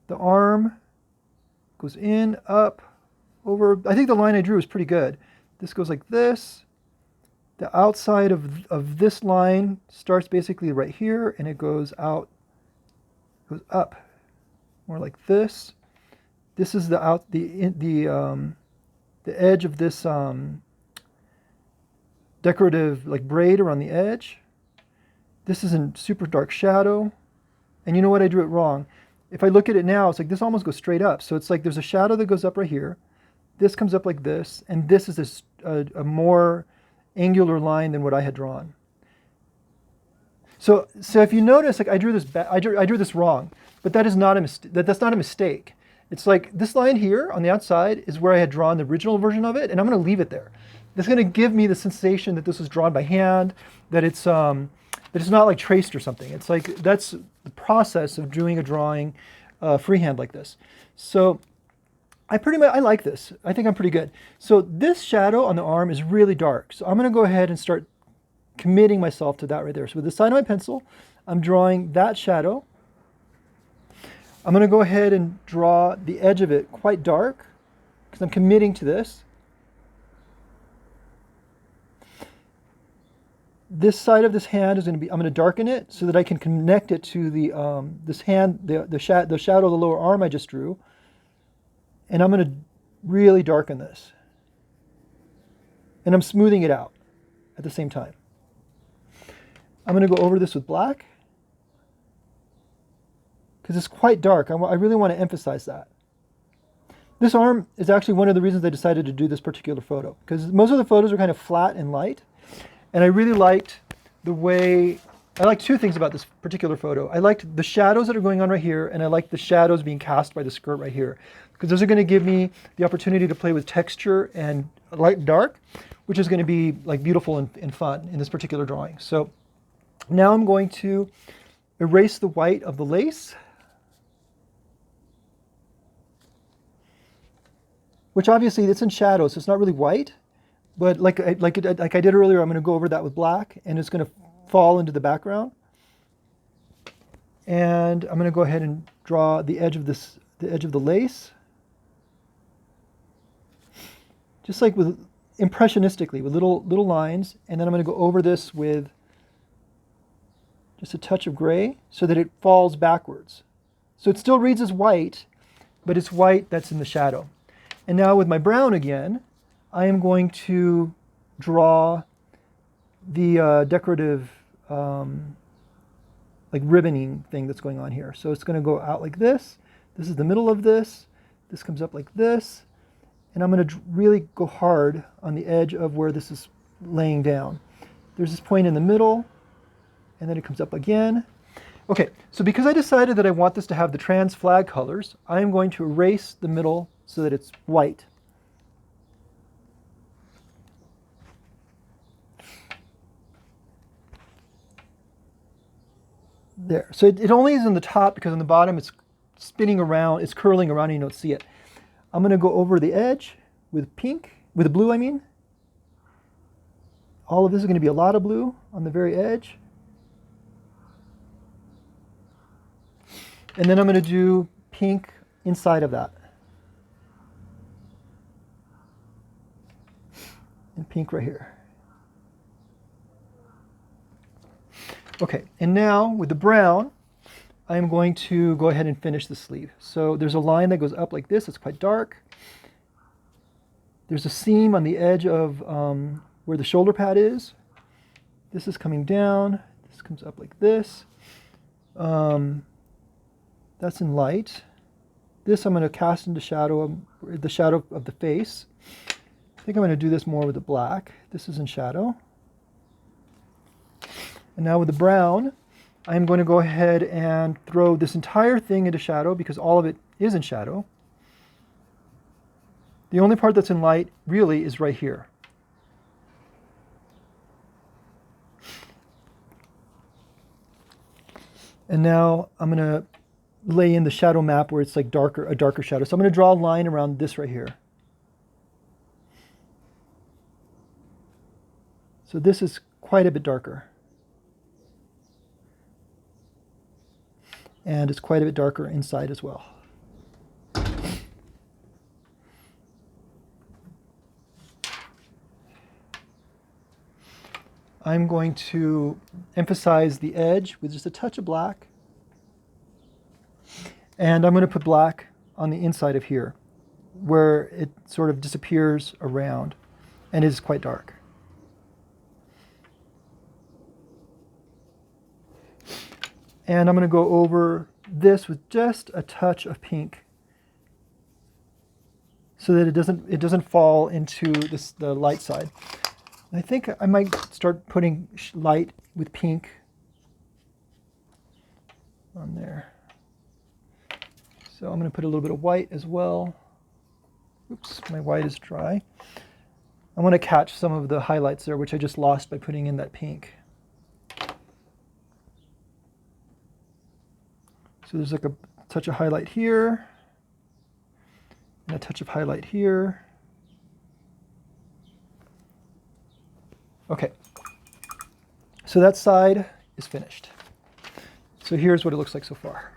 The arm goes in, up, over. I think the line I drew is pretty good. This goes like this. The outside of this line starts basically right here, and it goes out, goes up, more like this. This is the edge of this decorative like braid around the edge. This is in super dark shadow. And you know what? I drew it wrong. If I look at it now, it's like this almost goes straight up. So it's like there's a shadow that goes up right here. This comes up like this, and this is a more angular line than what I had drawn. So if you notice, like I drew this wrong, but that is not a that's not a mistake. It's like this line here on the outside is where I had drawn the original version of it, and I'm going to leave it there. That's going to give me the sensation that this was drawn by hand, that it's not like traced or something. It's like that's the process of doing a drawing freehand like this. So I like this. I think I'm pretty good. So this shadow on the arm is really dark. So I'm going to go ahead and start committing myself to that right there. So with the side of my pencil, I'm drawing that shadow. I'm going to go ahead and draw the edge of it quite dark because I'm committing to this. This side of this hand is going to be, I'm going to darken it so that I can connect it to the this hand, the shadow of the lower arm I just drew. And I'm going to really darken this. And I'm smoothing it out at the same time. I'm going to go over this with black because it's quite dark. I really want to emphasize that. This arm is actually one of the reasons I decided to do this particular photo, because most of the photos are kind of flat and light. And I really liked the way, I liked two things about this particular photo. I liked the shadows that are going on right here, and I liked the shadows being cast by the skirt right here, because those are going to give me the opportunity to play with texture and light and dark, which is going to be like beautiful and fun in this particular drawing. So now I'm going to erase the white of the lace, which obviously it's in shadow, so it's not really white. But like I did earlier, I'm going to go over that with black, and it's going to fall into the background. And I'm going to go ahead and draw the edge of this, the edge of the lace, just like with impressionistically, with little lines. And then I'm going to go over this with just a touch of gray so that it falls backwards. So it still reads as white, but it's white that's in the shadow. And now with my brown again, I am going to draw the decorative like ribboning thing that's going on here. So it's going to go out like this. This is the middle of this. This comes up like this. And I'm going to really go hard on the edge of where this is laying down. There's this point in the middle, and then it comes up again. Okay, so because I decided that I want this to have the trans flag colors, I am going to erase the middle so that it's white. There. So it only is in the top because on the bottom it's spinning around, it's curling around and you don't see it. I'm going to go over the edge with pink, with blue I mean. All of this is going to be a lot of blue on the very edge. And then I'm going to do pink inside of that. And pink right here. Okay, and now with the brown, I'm going to go ahead and finish the sleeve. So there's a line that goes up like this. It's quite dark. There's a seam on the edge of where the shoulder pad is. This is coming down. This comes up like this. That's in light. This I'm going to cast into shadow, the shadow of the face. I think I'm going to do this more with the black. This is in shadow. And now with the brown, I'm going to go ahead and throw this entire thing into shadow because all of it is in shadow. The only part that's in light really is right here. And now I'm going to lay in the shadow map where it's like darker, a darker shadow. So I'm going to draw a line around this right here. So this is quite a bit darker. And it's quite a bit darker inside as well. I'm going to emphasize the edge with just a touch of black. And I'm going to put black on the inside of here, where it sort of disappears around and is quite dark. And I'm going to go over this with just a touch of pink so that it doesn't fall into the light side. And I think I might start putting light with pink on there. So I'm going to put a little bit of white as well. Oops, my white is dry. I want to catch some of the highlights there, which I just lost by putting in that pink. So there's like a touch of highlight here, and a touch of highlight here. Okay, so that side is finished. So here's what it looks like so far.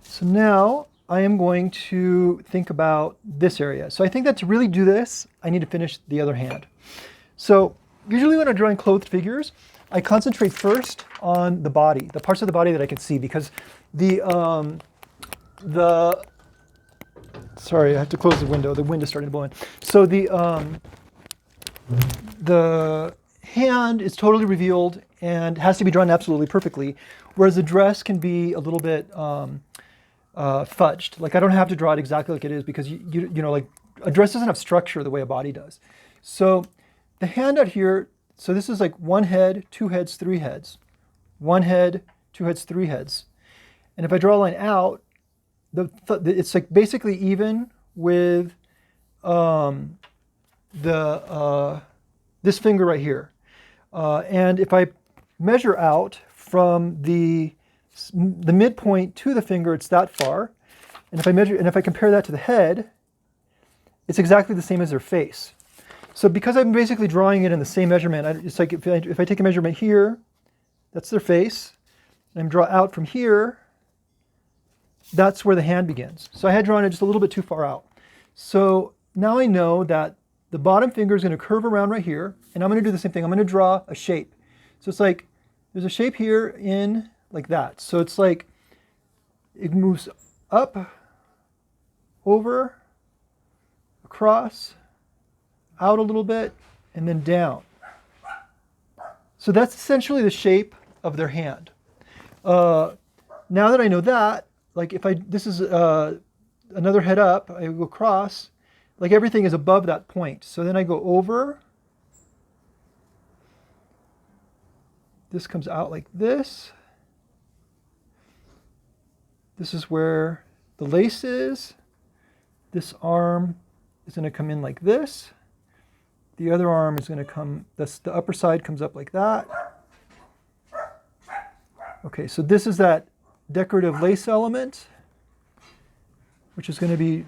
So now I am going to think about this area. So I think that to really do this, I need to finish the other hand. So usually when I'm drawing clothed figures, I concentrate first on the body, the parts of the body that I can see, because sorry, I have to close the window. The wind is starting to blow in. So the hand is totally revealed and has to be drawn absolutely perfectly, whereas the dress can be a little bit fudged. Like I don't have to draw it exactly like it is because you know, like a dress doesn't have structure the way a body does. So the hand out here, so this is like one head, two heads, three heads. One head, two heads, three heads. And if I draw a line out, it's like basically even with this finger right here. And if I measure out from the midpoint to the finger, it's that far. And if I compare that to the head, it's exactly the same as their face. So because I'm basically drawing it in the same measurement, it's like if I take a measurement here, that's their face, and I draw out from here, that's where the hand begins. So I had drawn it just a little bit too far out. So now I know that the bottom finger is going to curve around right here, and I'm going to do the same thing. I'm going to draw a shape. So it's like there's a shape here in like that. So it's like it moves up, over, across, out a little bit, and then down. So that's essentially the shape of their hand. Now that I know that, like if this is another head up, I go across, like everything is above that point. So then I go over. This comes out like this. This is where the lace is. This arm is going to come in like this. The other arm is going to come, the upper side comes up like that. Okay, so this is that decorative lace element, which is going to be,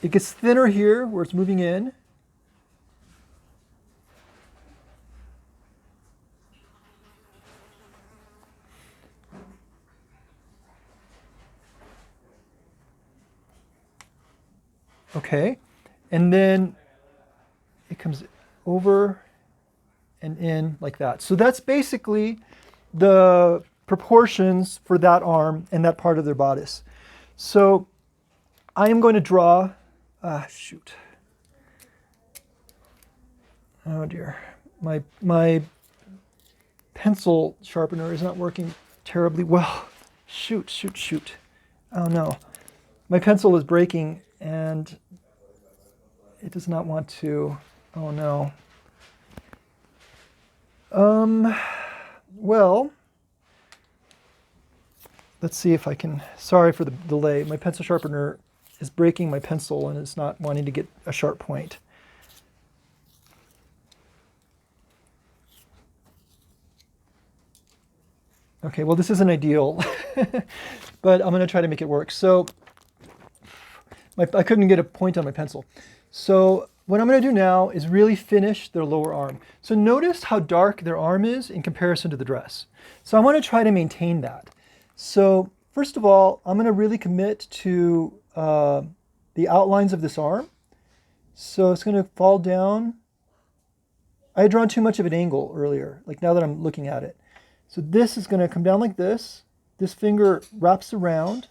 it gets thinner here where it's moving in. Okay, and then it comes over and in like that. So that's basically the proportions for that arm and that part of their bodice. So I am going to draw, shoot. Oh dear, my pencil sharpener is not working terribly well. Shoot. Oh no, my pencil is breaking and it does not want to, oh no. Well, let's see if I can, sorry for the delay. My pencil sharpener is breaking my pencil and it's not wanting to get a sharp point. Okay, well this isn't ideal, but I'm going to try to make it work. So I couldn't get a point on my pencil. So what I'm going to do now is really finish their lower arm. So notice how dark their arm is in comparison to the dress. So I want to try to maintain that. So first of all, I'm going to really commit to the outlines of this arm. So it's going to fall down I had drawn too much of an angle earlier, like now that I'm looking at it. So this is going to come down like this. This finger wraps around.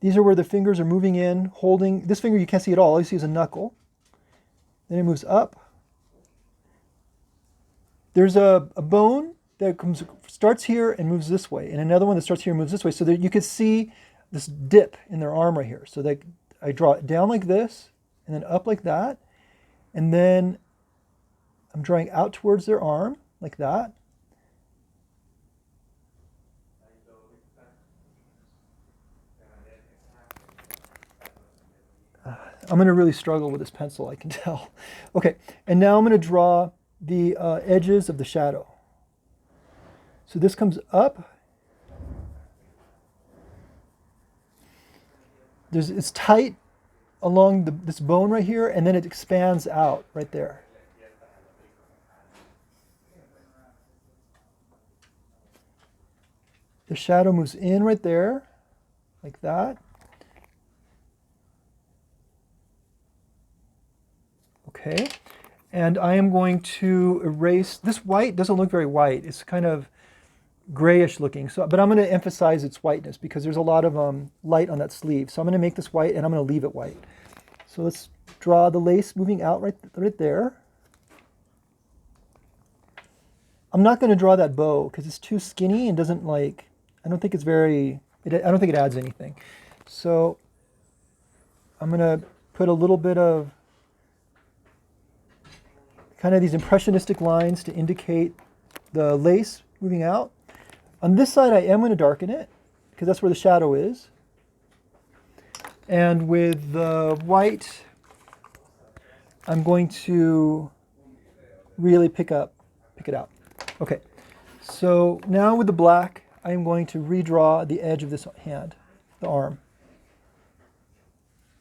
These are where the fingers are moving in, holding. This finger you can't see at all you see is a knuckle. Then it moves up. There's a bone that starts here and moves this way, and another one that starts here and moves this way, so that you can see this dip in their arm right here. So that I draw it down like this, and then up like that, and then I'm drawing out towards their arm like that. I'm going to really struggle with this pencil, I can tell. Okay, and now I'm going to draw the edges of the shadow. So this comes up. It's tight along this bone right here, and then it expands out right there. The shadow moves in right there, like that. Okay, and I am going to erase, this white doesn't look very white. It's kind of grayish looking, but I'm going to emphasize its whiteness because there's a lot of light on that sleeve. So I'm going to make this white and I'm going to leave it white. So let's draw the lace moving out right there. I'm not going to draw that bow because it's too skinny and doesn't like, I don't think it's very, I don't think it adds anything. So I'm going to put a little bit of kind of these impressionistic lines to indicate the lace moving out. On this side, I am going to darken it because that's where the shadow is. And with the white, I'm going to really pick it out. Okay, so now with the black, I am going to redraw the edge of this hand, the arm.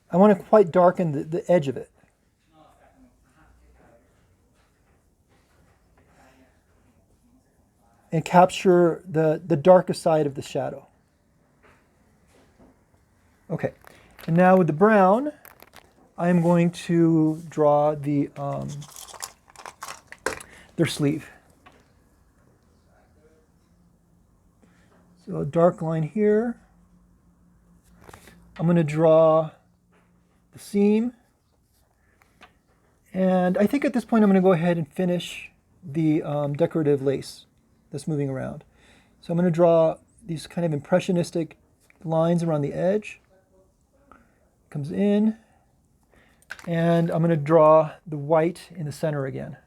I want to quite darken the edge of it. And capture the darkest side of the shadow. Okay, and now with the brown, I am going to draw their sleeve. So a dark line here. I'm going to draw the seam. And I think at this point I'm going to go ahead and finish the decorative lace that's moving around. So I'm going to draw these kind of impressionistic lines around the edge. Comes in, and I'm going to draw the white in the center again.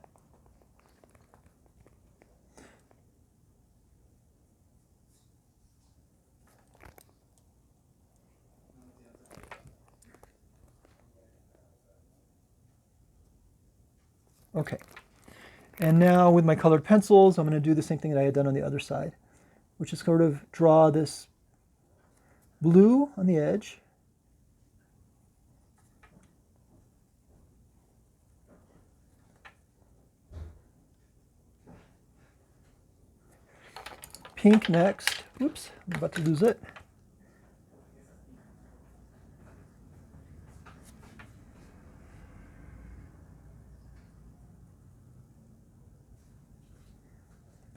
Okay, and now with my colored pencils, I'm going to do the same thing that I had done on the other side, which is sort of draw this blue on the edge. Pink next. Oops, I'm about to lose it.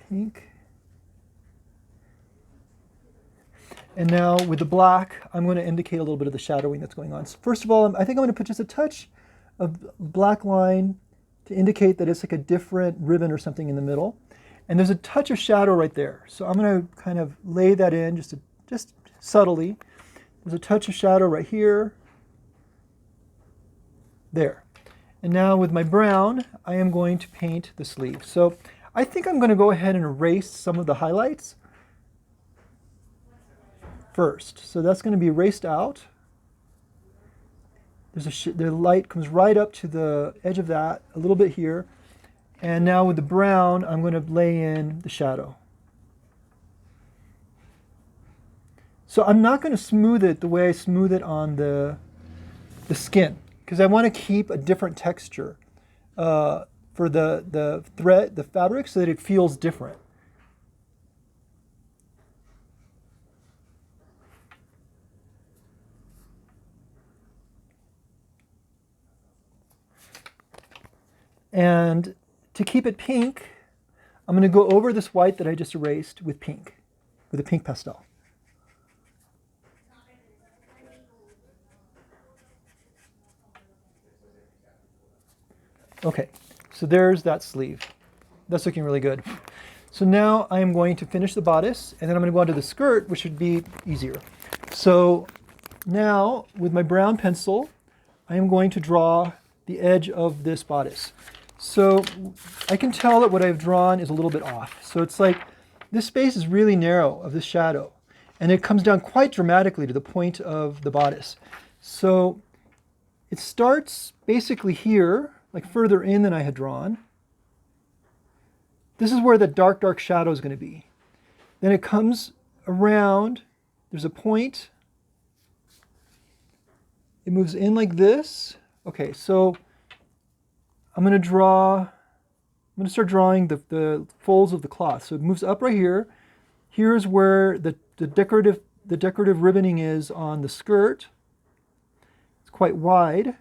Pink. And now with the black, I'm going to indicate a little bit of the shadowing that's going on. So first of all, I think I'm going to put just a touch of black line to indicate that it's like a different ribbon or something in the middle. And there's a touch of shadow right there. So I'm going to kind of lay that in just subtly. There's a touch of shadow right here. There. And now with my brown, I am going to paint the sleeve. So I think I'm going to go ahead and erase some of the highlights first. So that's going to be erased out. The light comes right up to the edge of that, a little bit here. And now with the brown, I'm going to lay in the shadow. So I'm not going to smooth it the way I smooth it on the skin, because I want to keep a different texture for the thread, the fabric, so that it feels different. And to keep it pink, I'm going to go over this white that I just erased with pink, with a pink pastel. Okay, so there's that sleeve. That's looking really good. So now I'm going to finish the bodice, and then I'm going to go on to the skirt, which should be easier. So now, with my brown pencil, I am going to draw the edge of this bodice. So I can tell that what I've drawn is a little bit off. So it's like this space is really narrow of this shadow, and it comes down quite dramatically to the point of the bodice. So it starts basically here, like further in than I had drawn. This is where the dark, dark shadow is going to be. Then it comes around, there's a point. It moves in like this. Okay, so I'm going to start drawing the folds of the cloth. So it moves up right here. Here's where the decorative ribboning is on the skirt. It's quite wide,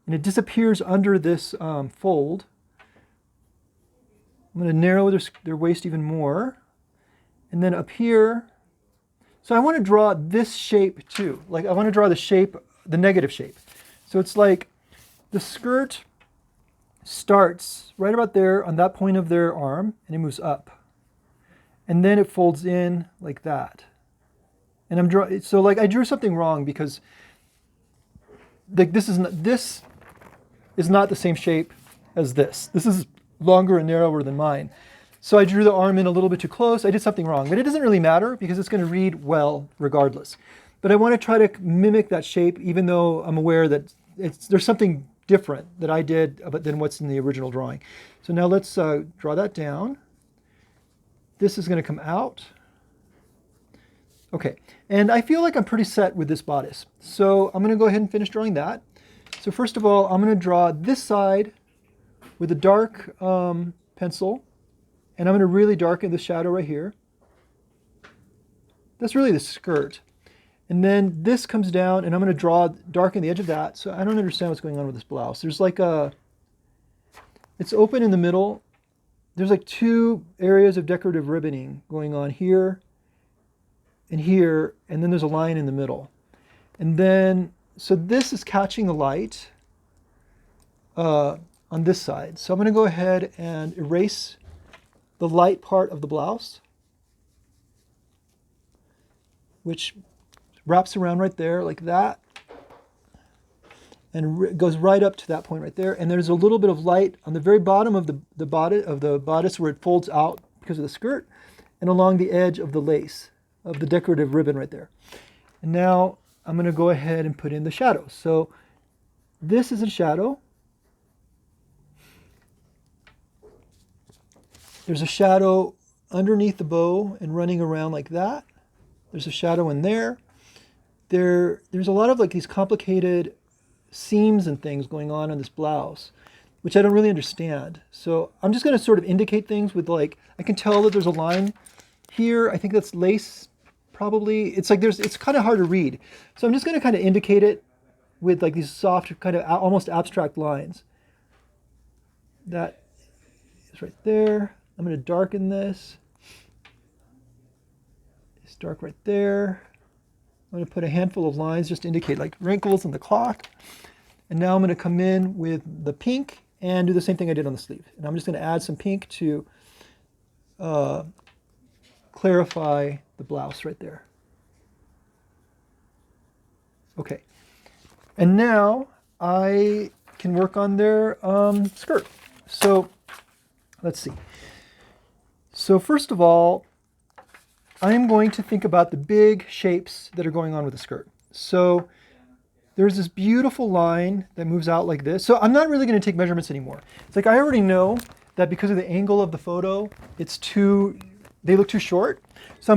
and it disappears under this fold. I'm going to narrow their waist even more. And then up here, so I want to draw this shape too. Like I want to draw the shape, the negative shape. So it's like the skirt starts right about there on that point of their arm, and it moves up. And then it folds in like that. And I'm drawing, so like I drew something wrong because like this is not the same shape as this. This is longer and narrower than mine. So I drew the arm in a little bit too close. I did something wrong, but it doesn't really matter because it's going to read well regardless. But I want to try to mimic that shape, even though I'm aware that there's something different that I did than what's in the original drawing. So now let's draw that down. This is going to come out. Okay, and I feel like I'm pretty set with this bodice. So I'm going to go ahead and finish drawing that. So first of all, I'm going to draw this side with a dark pencil, and I'm going to really darken the shadow right here. That's really the skirt. And then this comes down, and I'm going to darken the edge of that. So I don't understand what's going on with this blouse. There's like it's open in the middle. There's like two areas of decorative ribboning going on here, and then there's a line in the middle. And then, so this is catching the light on this side. So I'm going to go ahead and erase the light part of the blouse, which wraps around right there like that, and goes right up to that point right there. And there's a little bit of light on the very bottom of the bodice where it folds out because of the skirt, and along the edge of the lace of the decorative ribbon right there. And now I'm going to go ahead and put in the shadow. So this is a shadow. There's a shadow underneath the bow and running around like that. There's a shadow in there. There's a lot of like these complicated seams and things going on this blouse, which I don't really understand. So I'm just going to sort of indicate things with like, I can tell that there's a line here. I think that's lace probably. It's like it's kind of hard to read. So I'm just going to kind of indicate it with like these soft kind of almost abstract lines. That is right there. I'm going to darken this. It's dark right there. I'm going to put a handful of lines just to indicate like wrinkles in the cloth. And now I'm going to come in with the pink and do the same thing I did on the sleeve. And I'm just going to add some pink to clarify the blouse right there. Okay. And now I can work on their skirt. So let's see. So first of all, I'm going to think about the big shapes that are going on with the skirt. So there's this beautiful line that moves out like this. So I'm not really going to take measurements anymore. It's like I already know that because of the angle of the photo, they look too short. So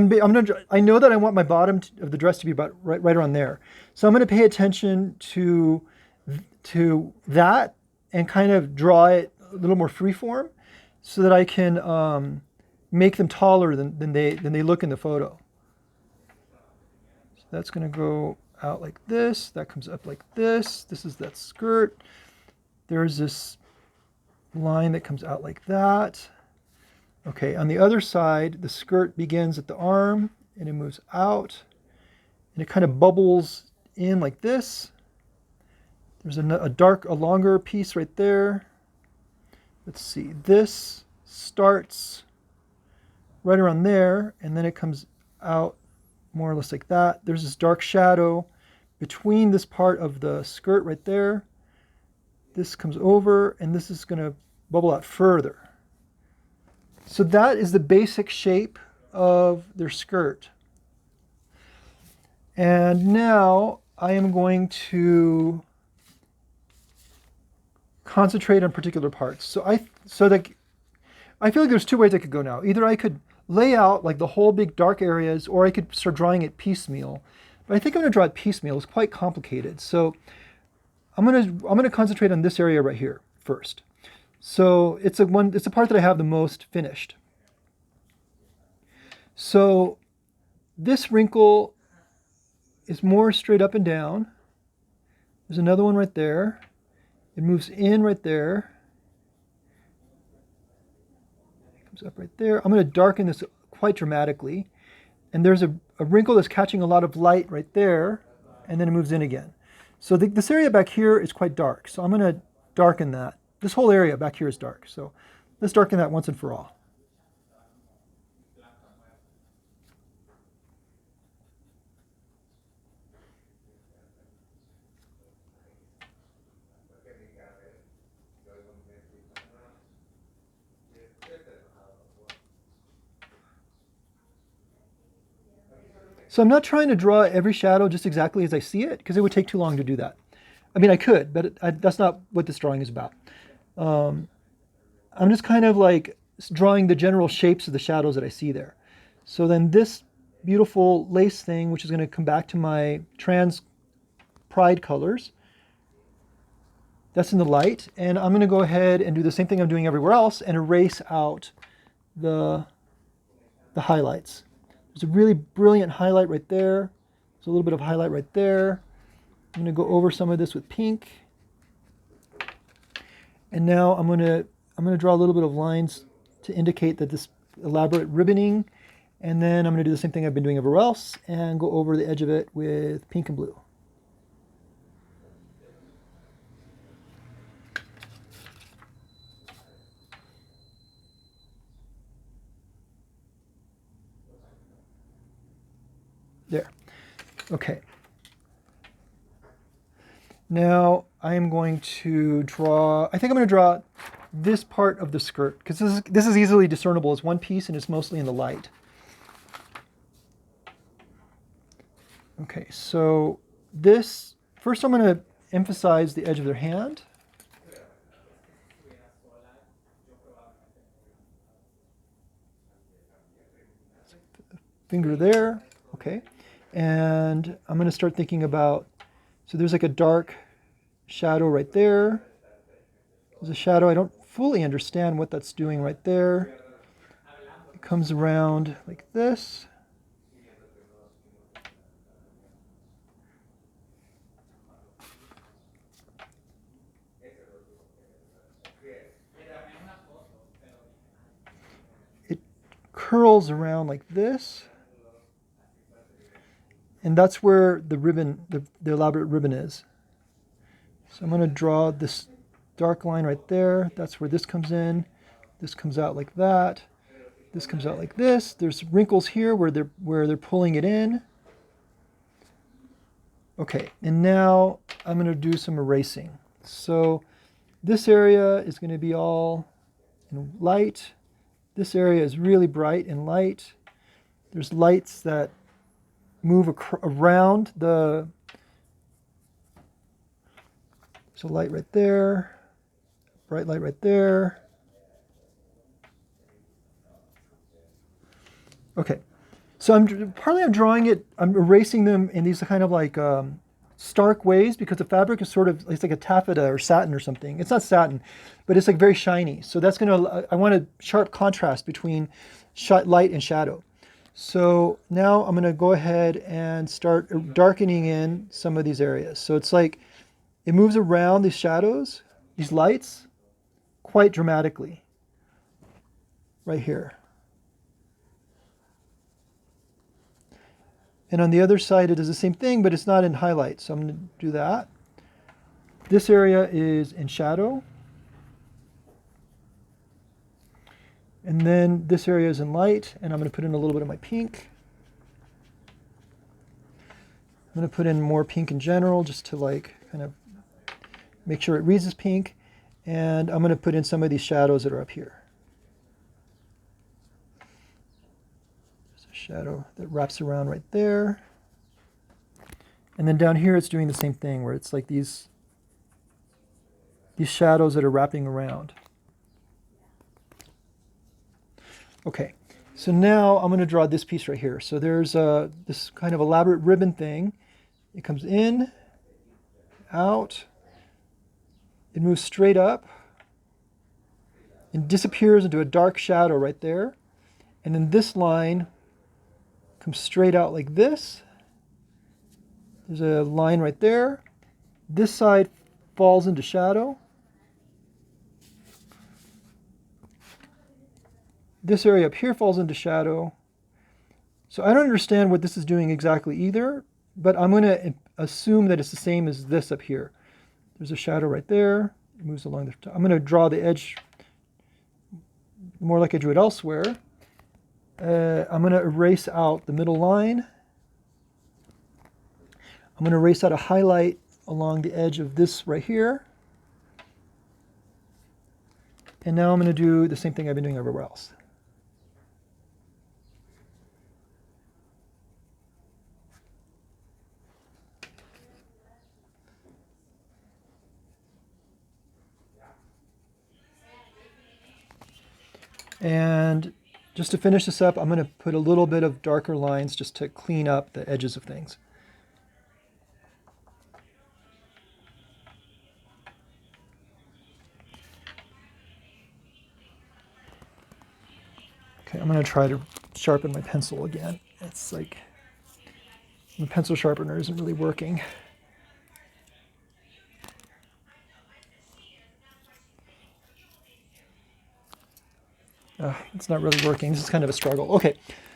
I know that I want my bottom of the dress to be about right around there. So I'm going to pay attention to that and kind of draw it a little more freeform so that I can make them taller than they look in the photo. So that's going to go out like this. That comes up like this. This is that skirt. There's this line that comes out like that. Okay, on the other side, the skirt begins at the arm and it moves out and it kind of bubbles in like this. There's a longer piece right there. Let's see, this starts right around there and then it comes out more or less like that. There's this dark shadow between this part of the skirt right there. This comes over and this is going to bubble out further. So that is the basic shape of their skirt. And now I am going to concentrate on particular parts. So I feel like there's two ways I could go now. Either I could lay out like the whole big dark areas, or I could start drawing it piecemeal. But I think I'm going to draw it piecemeal. It's quite complicated. So I'm going to concentrate on this area right here first. So it's a part that I have the most finished. So this wrinkle is more straight up and down. There's another one right there. It moves in right there. It comes up right there. I'm going to darken this quite dramatically. And there's a wrinkle that's catching a lot of light right there, and then it moves in again. So this area back here is quite dark. So I'm going to darken that. This whole area back here is dark. So let's darken that once and for all. So I'm not trying to draw every shadow just exactly as I see it, because it would take too long to do that. I mean, I could, but that's not what this drawing is about. I'm just kind of like drawing the general shapes of the shadows that I see there. So then this beautiful lace thing, which is going to come back to my trans pride colors, that's in the light. And I'm going to go ahead and do the same thing I'm doing everywhere else and erase out the highlights. There's a really brilliant highlight right there. There's a little bit of highlight right there. I'm going to go over some of this with pink. And now I'm going to draw a little bit of lines to indicate that this elaborate ribboning. And then I'm going to do the same thing I've been doing everywhere else and go over the edge of it with pink and blue. There. Okay. Now I am going to draw, I think I'm going to draw this part of the skirt, because this is easily discernible as one piece and it's mostly in the light. Okay, so this, first I'm going to emphasize the edge of their hand. Finger there, okay. And I'm going to start thinking about, so there's like a dark shadow right there. There's a shadow, I don't fully understand what that's doing right there. It comes around like this. It curls around like this. And that's where the ribbon, the elaborate ribbon is. So I'm going to draw this dark line right there. That's where this comes in. This comes out like that. This comes out like this. There's wrinkles here where they're pulling it in. Okay, and now I'm going to do some erasing. So this area is going to be all in light. This area is really bright and light. There's lights that move around the, there's a light right there, bright light right there. Okay, so I'm drawing it, I'm erasing them in these kind of like stark ways, because the fabric is sort of, it's like a taffeta or satin or something. It's not satin, but it's like very shiny. So that's gonna, I want a sharp contrast between light and shadow. So now I'm going to go ahead and start darkening in some of these areas. So it's like it moves around these shadows, these lights, quite dramatically right here. And on the other side, it does the same thing, but it's not in highlight. So I'm going to do that. This area is in shadow. And then this area is in light, and I'm going to put in a little bit of my pink. I'm going to put in more pink in general, just to like kind of make sure it reads as pink. And I'm going to put in some of these shadows that are up here. There's a shadow that wraps around right there. And then down here, it's doing the same thing, where it's like these shadows that are wrapping around. Okay, so now I'm going to draw this piece right here. So there's this kind of elaborate ribbon thing. It comes in, out, it moves straight up, and disappears into a dark shadow right there. And then this line comes straight out like this. There's a line right there. This side falls into shadow. This area up here falls into shadow. So I don't understand what this is doing exactly either, but I'm going to assume that it's the same as this up here. There's a shadow right there. It moves along the top. I'm going to draw the edge more like I drew it elsewhere. I'm going to erase out the middle line. I'm going to erase out a highlight along the edge of this right here. And now I'm going to do the same thing I've been doing everywhere else. And just to finish this up, I'm going to put a little bit of darker lines just to clean up the edges of things. Okay, I'm going to try to sharpen my pencil again. It's like the pencil sharpener isn't really working. It's not really working. This is kind of a struggle. Okay,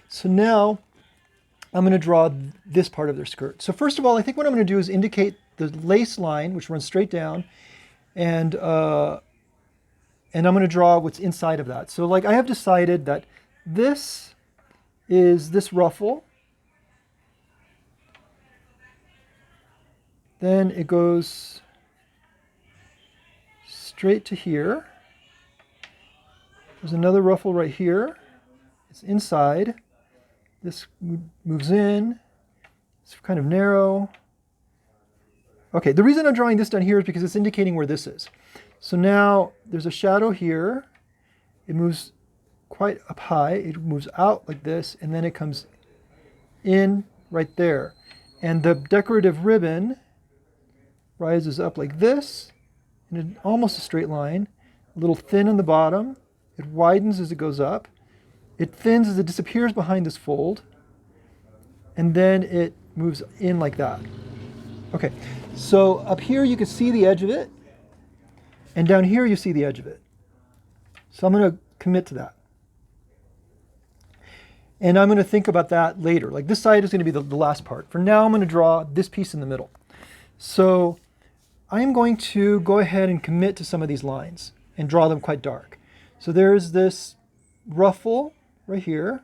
so now I'm going to draw this part of their skirt. So first of all, I think what I'm going to do is indicate the lace line, which runs straight down, and I'm going to draw what's inside of that. So like I have decided that this is this ruffle. Then it goes straight to here. There's another ruffle right here. It's inside. This moves in. It's kind of narrow. Okay, the reason I'm drawing this down here is because it's indicating where this is. So now there's a shadow here. It moves quite up high. It moves out like this, and then it comes in right there. And the decorative ribbon rises up like this, in almost a straight line, a little thin on the bottom. It widens as it goes up. It thins as it disappears behind this fold. And then it moves in like that. Okay, so up here you can see the edge of it. And down here you see the edge of it. So I'm going to commit to that. And I'm going to think about that later. Like this side is going to be the last part. For now I'm going to draw this piece in the middle. So I'm going to go ahead and commit to some of these lines and draw them quite dark. So there's this ruffle right here.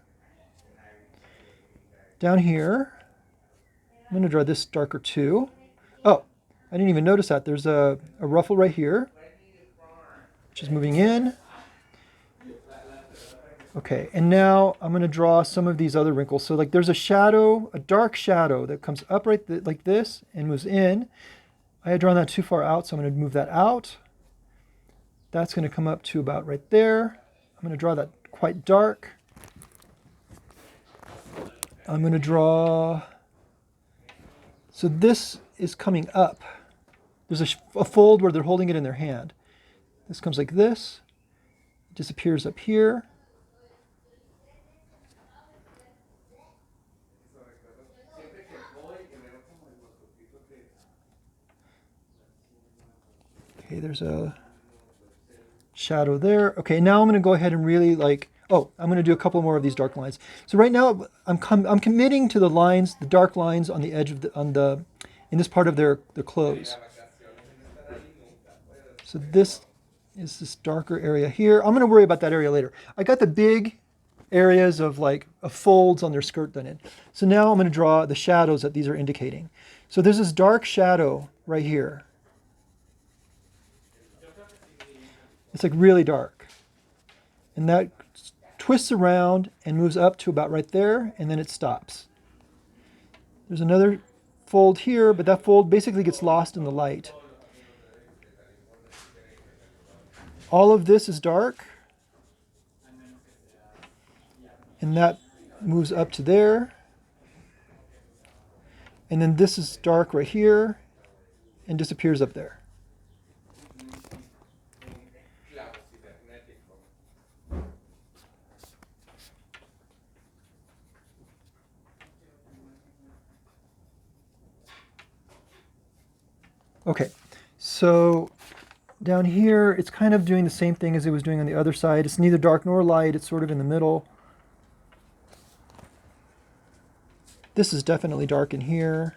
Down here, I'm going to draw this darker too. Oh, I didn't even notice that. There's a ruffle right here, which is moving in. Okay, and now I'm going to draw some of these other wrinkles. So like there's a shadow, a dark shadow that comes up right like this and moves in. I had drawn that too far out, so I'm going to move that out. That's going to come up to about right there. I'm going to draw that quite dark. I'm going to draw, so this is coming up. There's a fold where they're holding it in their hand. This comes like this, disappears up here. Okay, there's a shadow there. Okay, now I'm going to go ahead and really like, oh, I'm going to do a couple more of these dark lines. So right now I'm committing to the lines, the dark lines on the edge of in this part of their clothes. So this is this darker area here. I'm going to worry about that area later. I got the big areas of like folds on their skirt done in. So now I'm going to draw the shadows that these are indicating. So there's this dark shadow right here. It's like really dark. And that twists around and moves up to about right there, and then it stops. There's another fold here, but that fold basically gets lost in the light. All of this is dark, and that moves up to there. And then this is dark right here and disappears up there. Okay, so down here, it's kind of doing the same thing as it was doing on the other side. It's neither dark nor light. It's sort of in the middle. This is definitely dark in here.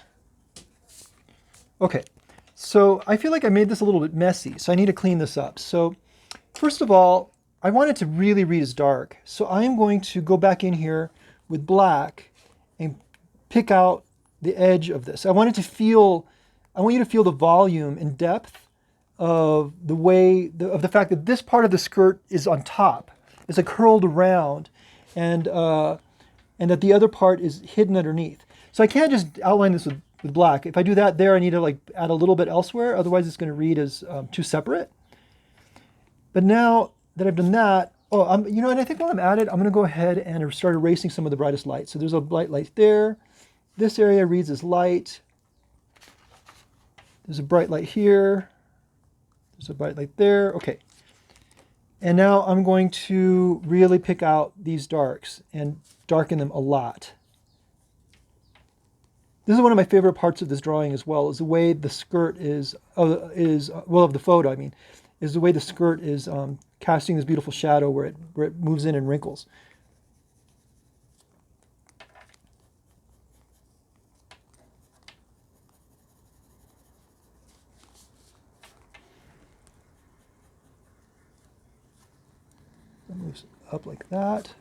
Okay, so I feel like I made this a little bit messy, so I need to clean this up. So first of all, I want it to really read as dark. So I'm going to go back in here with black and pick out the edge of this. I want you to feel the volume and depth of the fact that this part of the skirt is on top. It's like curled around, and that the other part is hidden underneath. So I can't just outline this with black. If I do that there, I need to like add a little bit elsewhere. Otherwise, it's going to read as too separate. But now that I've done that, and I think while I'm at it, I'm going to go ahead and start erasing some of the brightest light. So there's a bright light there. This area reads as light. There's a bright light here. There's a bright light there. Okay. And now I'm going to really pick out these darks and darken them a lot. This is one of my favorite parts of this drawing as well, is the way the skirt of the photo, I mean, is the way the skirt is casting this beautiful shadow where it moves in and wrinkles. It moves up like that.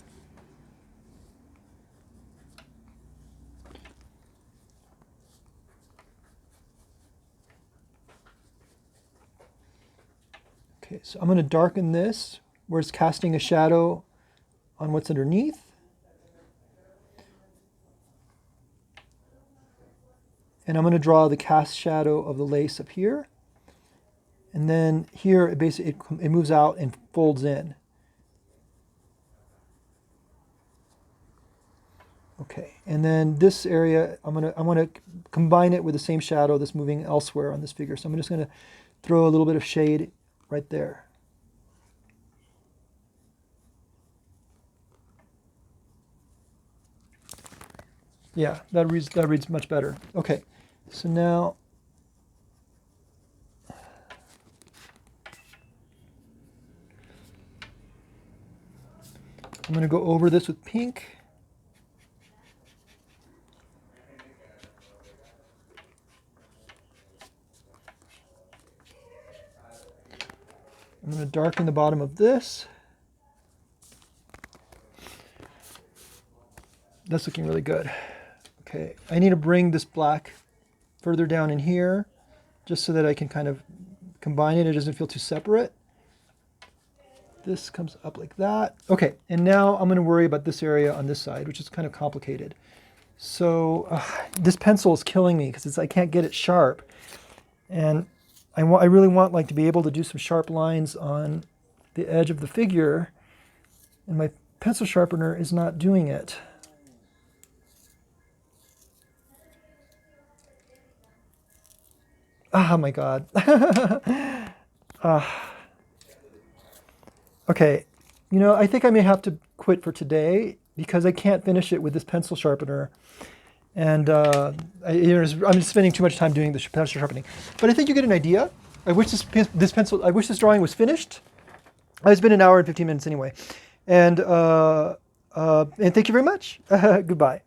Okay, so I'm going to darken this where it's casting a shadow on what's underneath. And I'm going to draw the cast shadow of the lace up here. And then here it moves out and folds in. Okay, and then this area, I'm gonna combine it with the same shadow that's moving elsewhere on this figure. So I'm just gonna throw a little bit of shade right there. Yeah, that reads much better. Okay, so now I'm gonna go over this with pink. I'm going to darken the bottom of this. That's looking really good. Okay, I need to bring this black further down in here just so that I can kind of combine it. It doesn't feel too separate. This comes up like that. Okay, and now I'm going to worry about this area on this side, which is kind of complicated. So this pencil is killing me because I can't get it sharp. And I really want like to be able to do some sharp lines on the edge of the figure, and my pencil sharpener is not doing it. Oh my God. Okay, I think I may have to quit for today because I can't finish it with this pencil sharpener. And I'm just spending too much time doing the pencil sharpening. But I think you get an idea. I wish this drawing was finished. It's been an hour and 15 minutes anyway. And thank you very much. Goodbye.